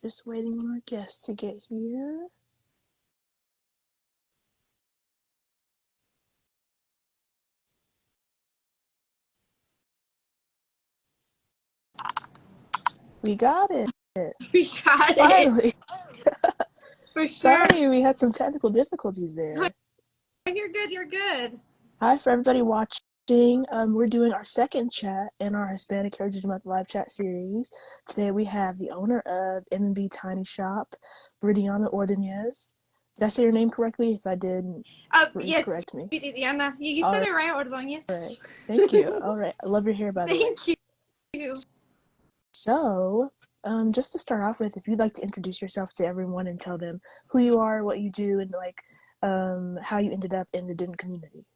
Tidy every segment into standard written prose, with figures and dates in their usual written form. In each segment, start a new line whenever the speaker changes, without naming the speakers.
Just waiting on our guests to get here. We got it.
We got
Finally.
it. For sure.
Sorry, we had some technical difficulties
No,
there.
you're good. You're good.
Hi for everybody watching. We're doing our second chat in our Hispanic Heritage Month live chat series. Today we have the owner of M&B Tiny Shop, Biridiana Ordoñez. Did I say your name correctly? If I did, please
Yes,
correct me.
Biridiana. You said
All
it right, Ordoñez.
right. Thank you. All right. I love your hair, by the way.
Thank you.
So, just to start off with, if you'd like to introduce yourself to everyone and tell them who you are, what you do, and how you ended up in the Denton community.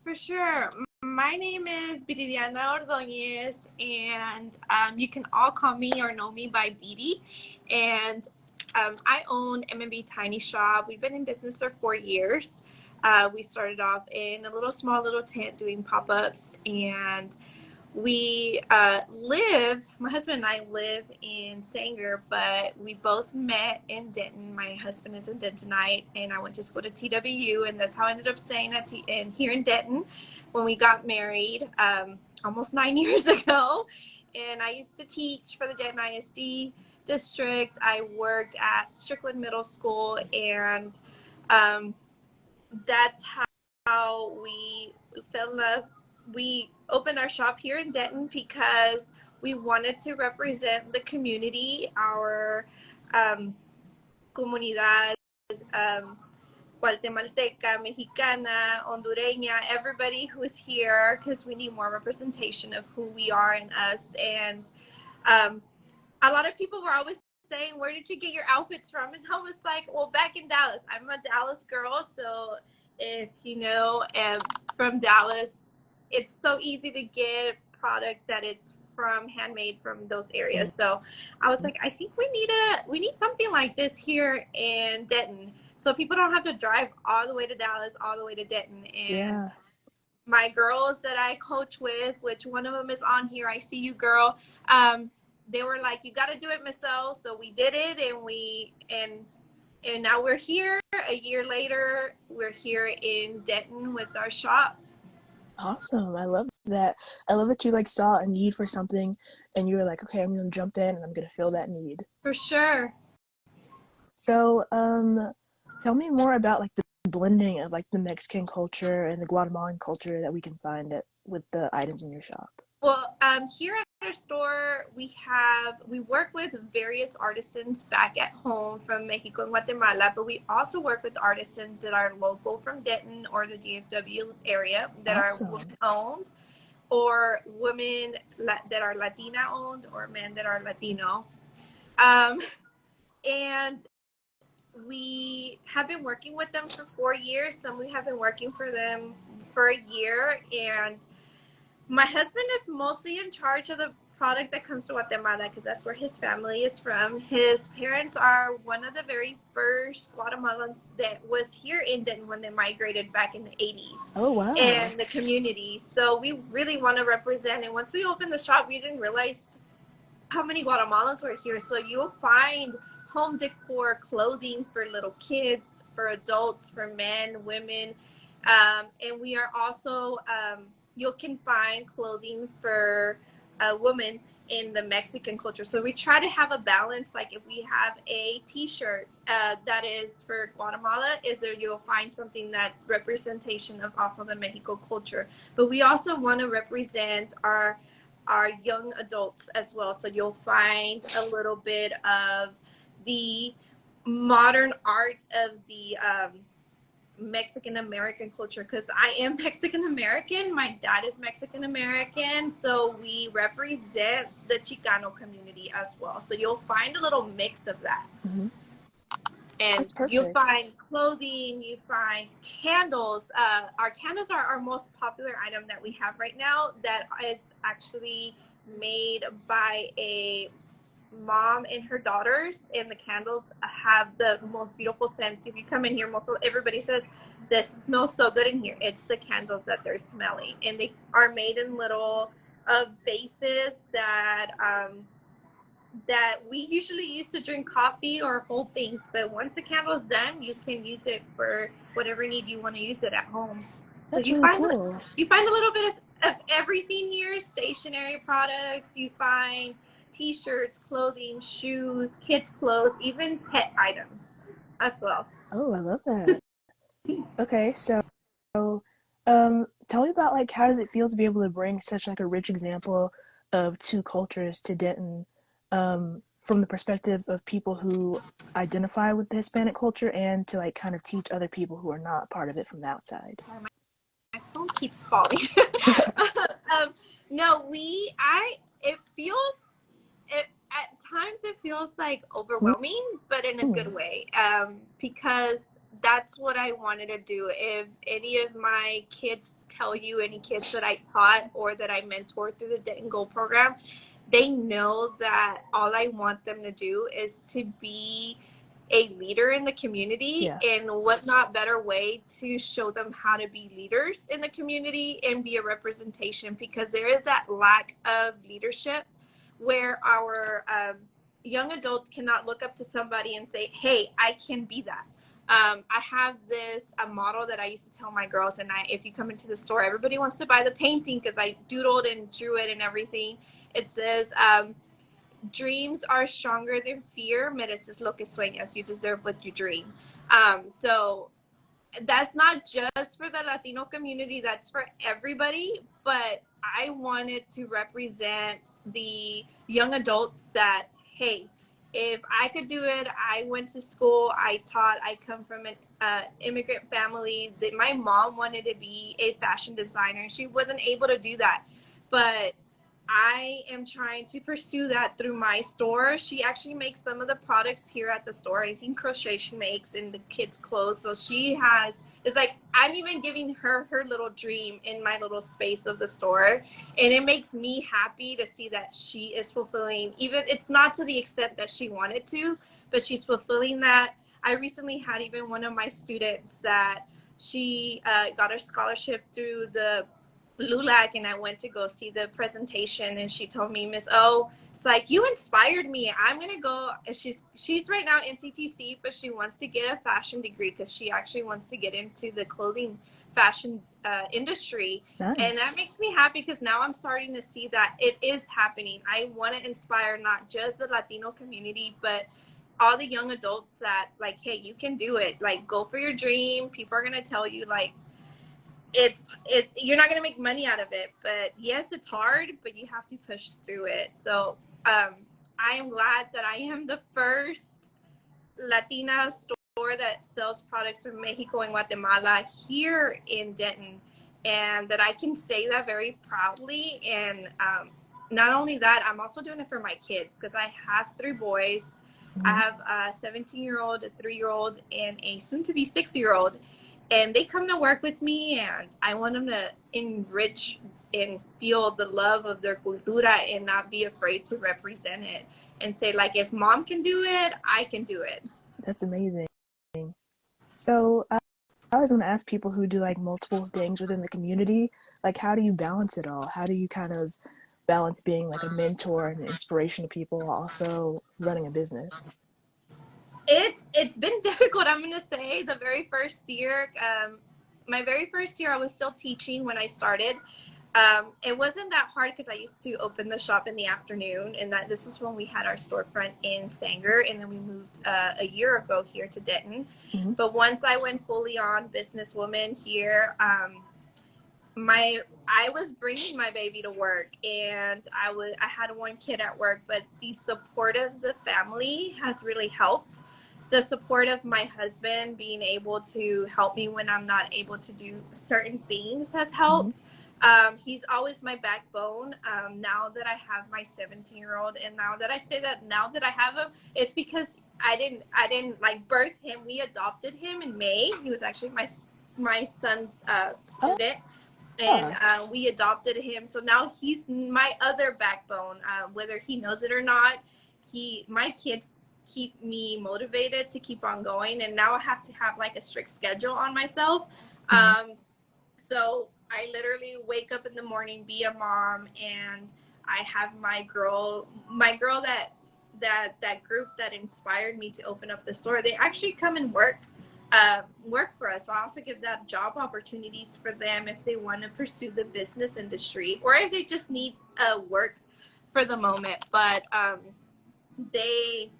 For sure. My name is Biridiana Ordoñez, and you can all call me or know me by Bidi. And I own M&B Tiny Shop. We've been in business for 4 years. We started off in a small little tent doing pop-ups, and my husband and I live in Sanger, but we both met in Denton. My husband is a Dentonite, and I went to school to TWU, and that's how I ended up staying here in Denton when we got married almost 9 years ago. And I used to teach for the Denton ISD district. I worked at Strickland Middle School, and that's how we fell in love. We opened our shop here in Denton because we wanted to represent the community, our comunidad, guatemalteca, mexicana, hondureña, everybody who is here, because we need more representation of who we are and us. And a lot of people were always saying, where did you get your outfits from? And I was like, well, back in Dallas. I'm a Dallas girl, so if you know, from Dallas, it's so easy to get product that it's handmade from those areas. So I was like, I think we need something like this here in Denton, so people don't have to drive all the way to Dallas, all the way to Denton. And my girls that I coach with, which one of them is on here, I see you, girl. They were like, you got to do it, Michelle. So we did it, and now we're here. A year later, we're here in Denton with our shop.
Awesome. I love that. I love that you saw a need for something and you were like, okay, I'm going to jump in and I'm going to fill that need.
For sure.
So, tell me more about the blending of the Mexican culture and the Guatemalan culture that we can find with the items in your shop.
Well, here at our store, we work with various artisans back at home from Mexico and Guatemala, but we also work with artisans that are local from Denton or the DFW area that
Awesome.
are women-owned, or women that are Latina-owned, or men that are Latino. And we have been working with them for 4 years. Some we have been working for them for a year, and my husband is mostly in charge of the product that comes to Guatemala because that's where his family is from. His parents are one of the very first Guatemalans that was here in Denton when they migrated back in the 80s.
Oh, wow.
And the community. So we really want to represent. And once we opened the shop, we didn't realize how many Guatemalans were here. So you'll find home decor, clothing for little kids, for adults, for men, women. And we are also... you can find clothing for a woman in the Mexican culture. So we try to have a balance. Like if we have a t-shirt that is for Guatemala, you'll find something that's representation of also the Mexico culture. But we also want to represent our young adults as well. So you'll find a little bit of the modern art of the Mexican American culture, because I am Mexican American. My dad is Mexican American, so we represent the Chicano community as well. So you'll find a little mix of that.
Mm-hmm.
And you'll find clothing, you find candles. Our candles are our most popular item that we have right now, that is actually made by a mom and her daughters, and the candles have the most beautiful scents. If you come in here, everybody says, this smells so good in here. It's the candles that they're smelling, and they are made in little vases that that we usually use to drink coffee or hold things, but once the candle is done, you can use it for whatever need you want to use it at home. So
That's really cool.
you find a little bit of everything here: stationery products. You find T-shirts, clothing, shoes, kids' clothes, even pet items as well.
Oh, I love that. Okay, so tell me about like how does it feel to be able to bring such like a rich example of two cultures to Denton, from the perspective of people who identify with the Hispanic culture and to like kind of teach other people who are not part of it from the outside.
Sorry, my phone keeps falling. No, it feels, at times it feels like overwhelming, but in a good
Mm,
way, because that's what I wanted to do. If any of my kids tell you, any kids that I taught or that I mentored through the Denton Gold program, they know that all I want them to do is to be a leader in the community,
yeah.
and what not better way to show them how to be leaders in the community and be a representation, because there is that lack of leadership where our young adults cannot look up to somebody and say, hey, I can be that. I have a model that I used to tell my girls, and if you come into the store, everybody wants to buy the painting because I doodled and drew it and everything. It says, dreams are stronger than fear. Mereces lo que sueñas. You deserve what you dream. So that's not just for the Latino community, that's for everybody. But I wanted to represent the young adults that, hey, if I could do it, I went to school, I taught, I come from an immigrant family. That my mom wanted to be a fashion designer. She wasn't able to do that. But I am trying to pursue that through my store. She actually makes some of the products here at the store. I think crochet she makes in the kids' clothes. So it's like I'm even giving her her little dream in my little space of the store. And it makes me happy to see that she is fulfilling, even it's not to the extent that she wanted to, but she's fulfilling that. I recently had even one of my students that she got a scholarship through the LULAC, and I went to go see the presentation, and she told me, Miss O, it's like, you inspired me. I'm gonna go. She's right now in CTC, but she wants to get a fashion degree because she actually wants to get into the clothing fashion industry. And that
Nice.
makes me happy because now I'm starting to see that it is happening. I want to inspire not just the Latino community, but all the young adults that, like, hey, you can do it. Like, go for your dream. People are gonna tell you, like, you're not going to make money out of it, but yes, it's hard, but you have to push through it. So I am glad that I am the first Latina store that sells products from Mexico and Guatemala here in Denton, and that I can say that very proudly. And not only that, I'm also doing it for my kids because I have three boys. I
Mm-hmm.
have a 17-year-old, a 3-year-old, and a soon-to-be 6-year-old, and they come to work with me, and I want them to enrich and feel the love of their cultura and not be afraid to represent it and say, like, if mom can do it, I can do it.
That's amazing. So I always want to ask people who do like multiple things within the community, like how do you balance it all? How do you kind of balance being like a mentor and an inspiration to people while also running a business?
It's been difficult. I'm gonna say the very first year, my very first year, I was still teaching when I started. It wasn't that hard because I used to open the shop in the afternoon, and that this was when we had our storefront in Sanger, and then we moved a year ago here to Denton.
Mm-hmm.
But once I went fully on businesswoman here, my I was bringing my baby to work, and I had one kid at work, but the support of the family has really helped. The support of my husband being able to help me when I'm not able to do certain things has
Mm-hmm.
helped. He's always my backbone. Now that I have my 17-year-old, and now that I say that now that I have him, it's because I didn't like birth him. We adopted him in May. He was actually my son's
Oh,
student, and
ah,
we adopted him. So now he's my other backbone. Whether he knows it or not, my kids keep me motivated to keep on going. And now I have to have like a strict schedule on myself.
mm-hmm.
So I literally wake up in the morning, be a mom, and I have my girl that that group that inspired me to open up the store, they actually come and work for us. So I also give that job opportunities for them if they want to pursue the business industry, or if they just need work for the moment. But they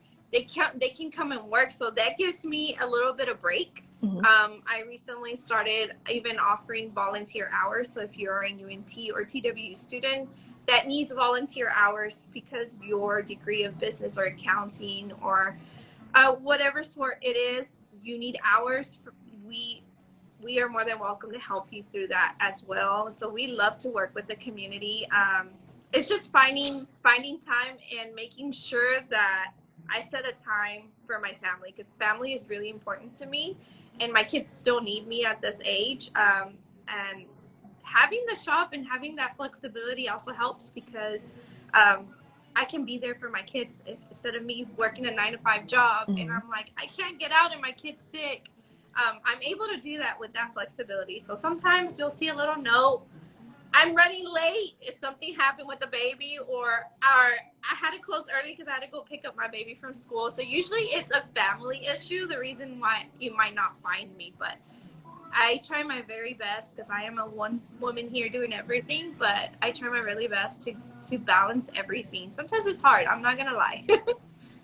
can come and work, so that gives me a little bit of break. I recently started even offering volunteer hours. So if you're a UNT or TWU student that needs volunteer hours because your degree of business or accounting or whatever sort it is, you need hours. We are more than welcome to help you through that as well. So we love to work with the community. It's just finding time and making sure that I set a time for my family, because family is really important to me, and my kids still need me at this age. And having the shop and having that flexibility also helps, because I can be there for my kids instead of me working a 9-to-5 job and I'm like, I can't get out and my kid's sick. I'm able to do that with that flexibility. So sometimes you'll see a little note, I'm running late if something happened with the baby, or I had to close early because I had to go pick up my baby from school. So usually it's a family issue, the reason why you might not find me. But I try my very best, because I am a one woman here doing everything, but I try my really best to balance everything. Sometimes it's hard, I'm not gonna lie.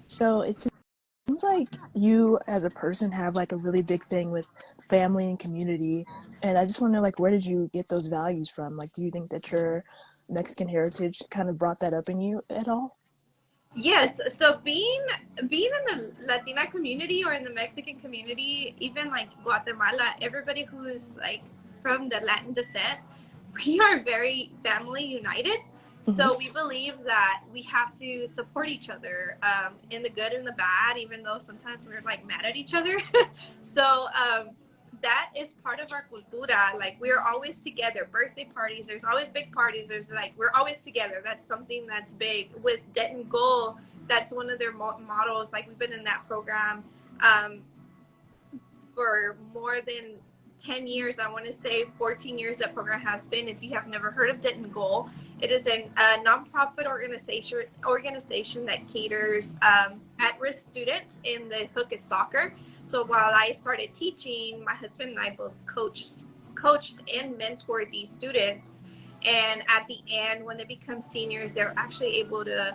So it seems like you as a person have like a really big thing with family and community, and I just want to know, like, where did you get those values from? Like, do you think that your Mexican heritage kind of brought that up in you at all?
Yes, so being in the Latina community or in the Mexican community, even like Guatemala, everybody who is like from the Latin descent, we are very family united. So we believe that we have to support each other in the good and the bad, even though sometimes we're like mad at each other. So that is part of our cultura. Like, we're always together. Birthday parties, there's always big parties. There's like, we're always together. That's something that's big. With Denton Goal, that's one of their models. Like, we've been in that program for more than 10 years. I want to say 14 years that program has been. If you have never heard of Denton Goal, it is a nonprofit organization that caters at-risk students, and the hook is soccer. So while I started teaching, my husband and I both coached and mentored these students. And at the end, when they become seniors, they're actually able to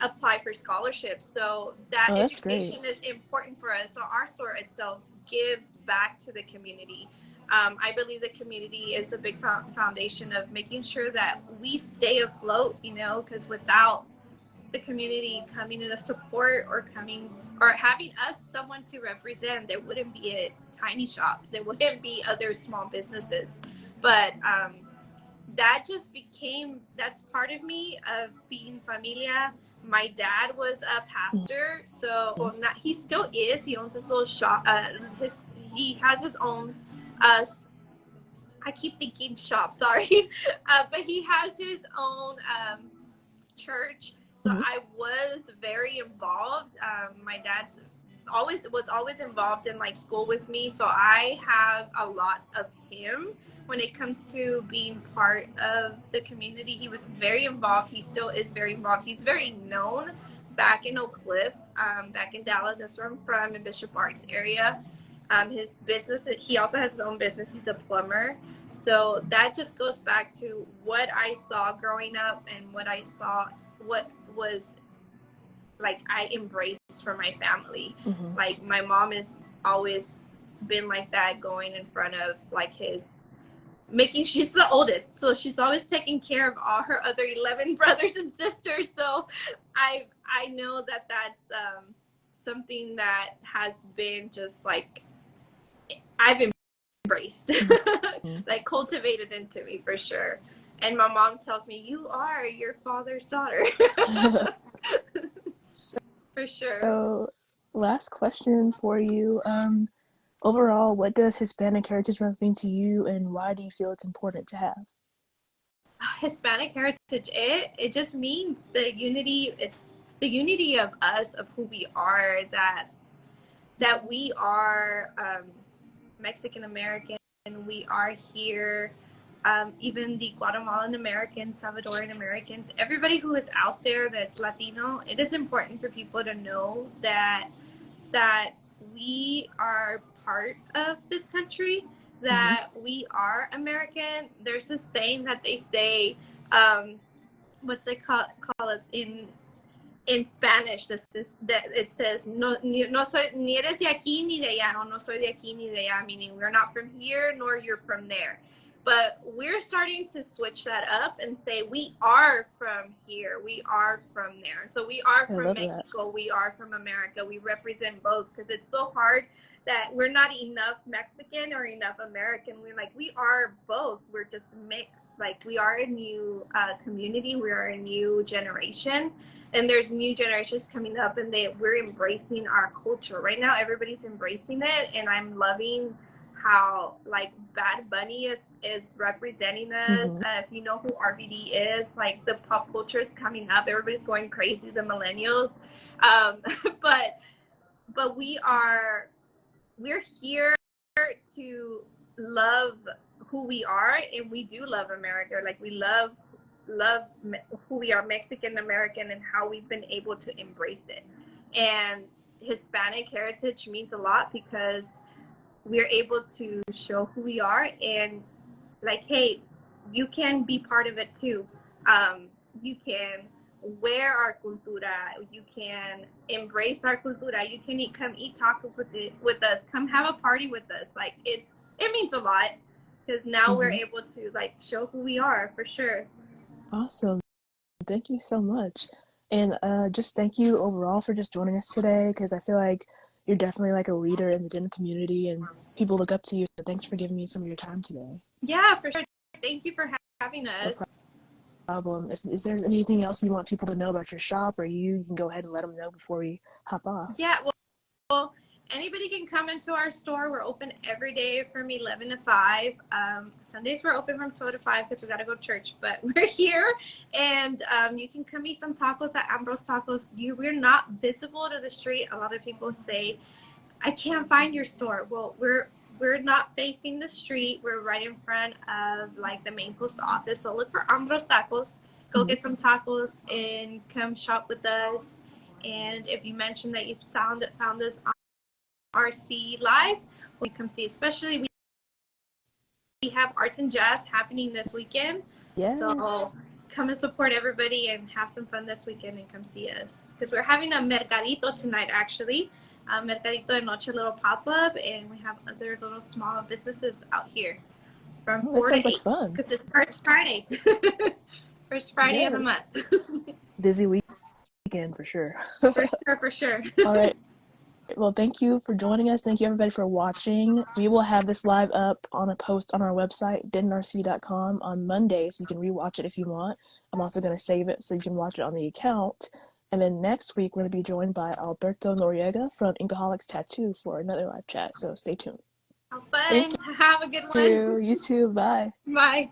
apply for scholarships. So that education is important for us. So our store itself gives back to the community. I believe the community is a big foundation of making sure that we stay afloat, because without the community coming to the support or having us someone to represent, there wouldn't be a tiny shop. There wouldn't be other small businesses. But that's part of me of being familia. My dad was a pastor, so he still is. He owns his little shop. He has his own. I keep thinking shop. Sorry, but he has his own church. So I was very involved. My dad's always involved in like school with me, so I have a lot of him when it comes to being part of the community. He was very involved. He still is very involved. He's very known back in Oak Cliff, back in Dallas. That's where I'm from, in Bishop Arts area. His business, he also has his own business. He's a plumber. So that just goes back to what I saw growing up, and what was like I embraced for my family. Like, my mom has always been like that, going in front of like she's the oldest, so she's always taking care of all her other 11 brothers and sisters. So I know that that's something that has been just like I've embraced, like cultivated into me for sure. And my mom tells me, you are your father's daughter. For sure.
So, last question for you. Overall, what does Hispanic Heritage Month mean to you, and why do you feel it's important to have?
Hispanic heritage, it just means the unity. It's the unity of us, of who we are, that we are Mexican American. We are here even the Guatemalan Americans, Salvadoran Americans, everybody who is out there that's Latino. It is important for people to know that we are part of this country, that we are American. There's this saying that they say, what's it called in Spanish, that it says, no soy, ni eres de aquí ni de allá, no soy de aquí ni de allá, meaning we're not from here nor you're from there. But we're starting to switch that up and say we are from here, we are from there. So we are from Mexico, that. We are from America. We represent both, because it's so hard that we're not enough Mexican or enough American. We are both. We're just mixed. Like, we are a new community. We are a new generation. And there's new generations coming up, and we're embracing our culture. Right now, everybody's embracing it, and I'm loving how, like, Bad Bunny is representing us. If you know who RBD is, like, the pop culture is coming up. Everybody's going crazy, the millennials. But we're here to love who we are, and we do love America. Like, we love who we are, Mexican American, and how we've been able to embrace it. And Hispanic heritage means a lot, because we're able to show who we are, and like, hey, you can be part of it too. You can wear our cultura, you can embrace our cultura, you can come eat tacos with us, come have a party with us. Like, it means a lot, because now we're able to, like, show who we are, for sure.
Awesome. Thank you so much. And just thank you overall for just joining us today, because I feel like you're definitely like a leader in the Denton community, and people look up to you. So thanks for giving me some of your time today.
Yeah, for sure. Thank you for having us.
No problem. Is there anything else you want people to know about your shop, or you can go ahead and let them know before we hop off?
Yeah, well, anybody can come into our store. We're open every day from 11 to 5. Sundays we're open from 12 to 5 because we got to go to church. But we're here, and you can come eat some tacos at Ambrose Tacos. We're not visible to the street. A lot of people say, I can't find your store. Well, we're not facing the street. We're right in front of, like, the main post office. So look for Ambrose Tacos. Go get some tacos and come shop with us. And if you mention that you found us on RC Live, you come see. Especially, we have arts and jazz happening this weekend.
Yes.
So come and support everybody and have some fun this weekend and come see us. Because we're having a mercadito tonight, actually. Mercadito de Noche, little pop-up, and we have other little small businesses out here from 4 to 8. Like fun. Because it's first Friday. First Friday of the month.
Busy weekend for sure.
For sure.
All right. Well, thank you for joining us. Thank you, everybody, for watching. We will have this live up on a post on our website, dentonrc.com, on Monday, so you can rewatch it if you want. I'm also going to save it so you can watch it on the account. And then next week, we're going to be joined by Alberto Noriega from Inkaholics Tattoo for another live chat, so stay tuned.
Have fun. Have a good one.
You too. Bye.
Bye.